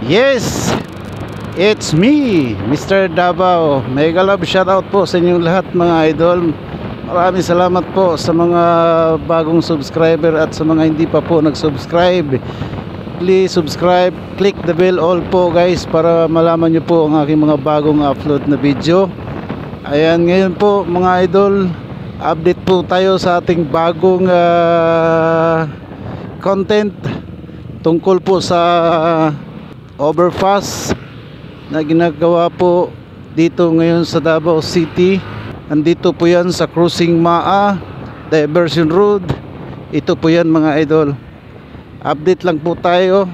Yes, it's me, Mr. Davao. Mega love shoutout po sa inyong lahat mga idol. Maraming salamat po sa mga bagong subscriber at sa mga hindi pa po nag-subscribe. Please subscribe, click the bell all po guys para malaman nyo po ang aking mga bagong upload na video. Ayan, ngayon po mga idol, update po tayo sa ating bagong content tungkol po sa overpass na ginagawa po dito ngayon sa Davao City. Andito po yan sa Crossing Maa Diversion Road. Ito po yan mga idol. Update lang po tayo.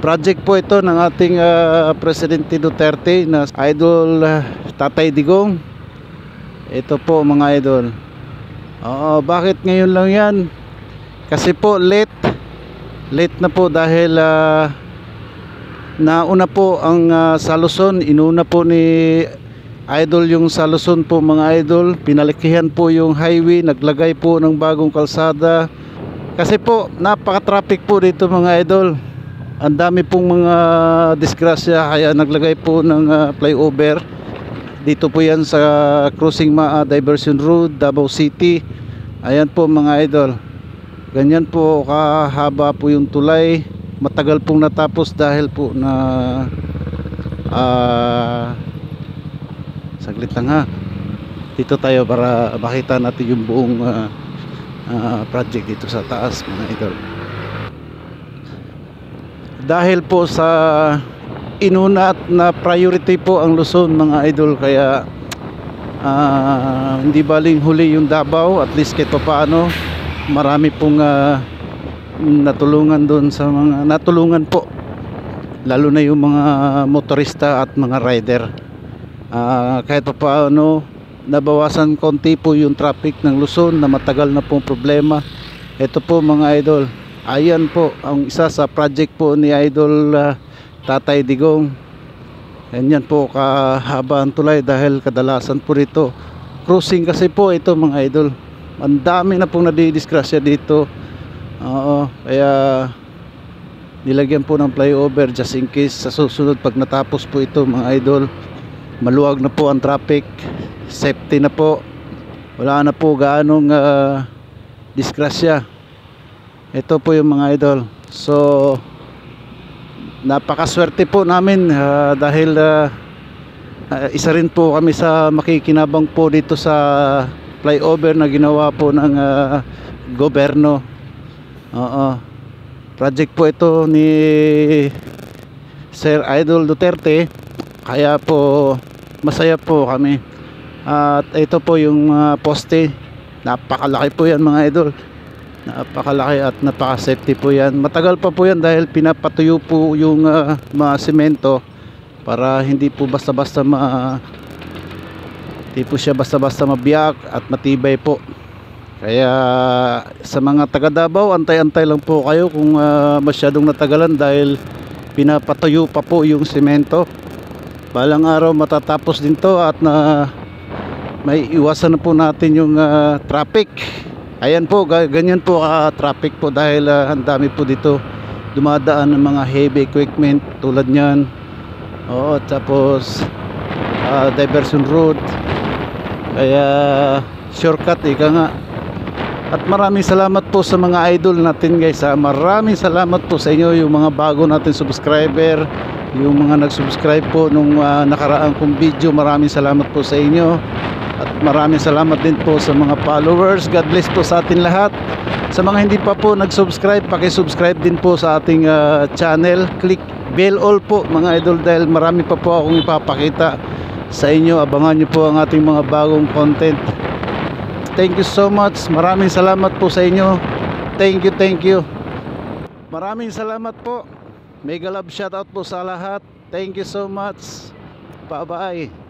Project po ito ng ating Presidente Duterte na idol Tatay Digong. Ito po mga idol. Bakit ngayon lang yan? Kasi po late na po dahil nauna po ang sa Luzon. Inuna po ni idol yung sa Luzon po mga idol. Pinalikihan po yung highway, naglagay po ng bagong kalsada. Kasi po napaka-traffic po dito mga idol. Ang dami pong mga disgrasya kaya naglagay po ng flyover. Dito po yan sa Crossing Maa Diversion Road, Davao City. Ayan po mga idol. Ganyan po kahaba po yung tulay. Matagal pong natapos dahil po na saglit lang ha. Dito tayo para makita natin yung buong project dito sa taas mga idol. Dahil po sa inuna at na priority po ang Luzon mga idol, kaya hindi baling huli yung Davao. At least kahit paano marami pong natulungan doon sa mga natulungan po, lalo na yung mga motorista at mga rider. Kahit paano nabawasan konti po yung traffic ng Luzon na matagal na pong problema. Ito po mga idol, ayan po ang isa sa project po ni idol Tatay Digong. Ganyan po kahaba ang tulay dahil kadalasan po rito crossing kasi po ito mga idol. Ang dami na pong nadidisgrasya dito. Kaya nilagyan po ng flyover just in case sa susunod pag natapos po ito mga idol, maluwag na po ang traffic, safety na po, wala na po gaanong disgrasya. Ito po yung mga idol. So napakaswerte po namin dahil isa rin po kami sa makikinabang po dito sa flyover na ginawa po ng gobyerno. Project po ito ni Sir Idol Duterte, kaya po masaya po kami. At ito po yung poste, napakalaki po yan mga idol, napakalaki at napaka-safety po yan. Matagal pa po yan dahil pinapatuyo po yung mga semento para hindi po basta-basta hindi po siya basta-basta mabiyak at matibay po. Kaya sa mga taga Davao, antay-antay lang po kayo kung masyadong natagalan dahil pinapatuyo pa po yung semento. Balang araw matatapos din to at may iwasan na po natin yung traffic. Ayan po, ganyan po traffic po dahil ang dami po dito dumadaan ng mga heavy equipment tulad nyan. Tapos diversion road, kaya shortcut ika nga. At maraming salamat po sa mga idol natin guys. Maraming salamat po sa inyo, yung mga bago natin subscriber, yung mga nag-subscribe po nung nakaraang kong video. Maraming salamat po sa inyo. At maraming salamat din po sa mga followers. God bless po sa atin lahat. Sa mga hindi pa po nag-subscribe, paki-subscribe din po sa ating channel. Click bell all po mga idol dahil marami pa po akong ipapakita sa inyo. Abangan nyo po ang ating mga bagong content. Thank you so much. Maraming salamat po sa inyo. Thank you. Maraming salamat po. Mega love shoutout po sa lahat. Thank you so much. Bye bye.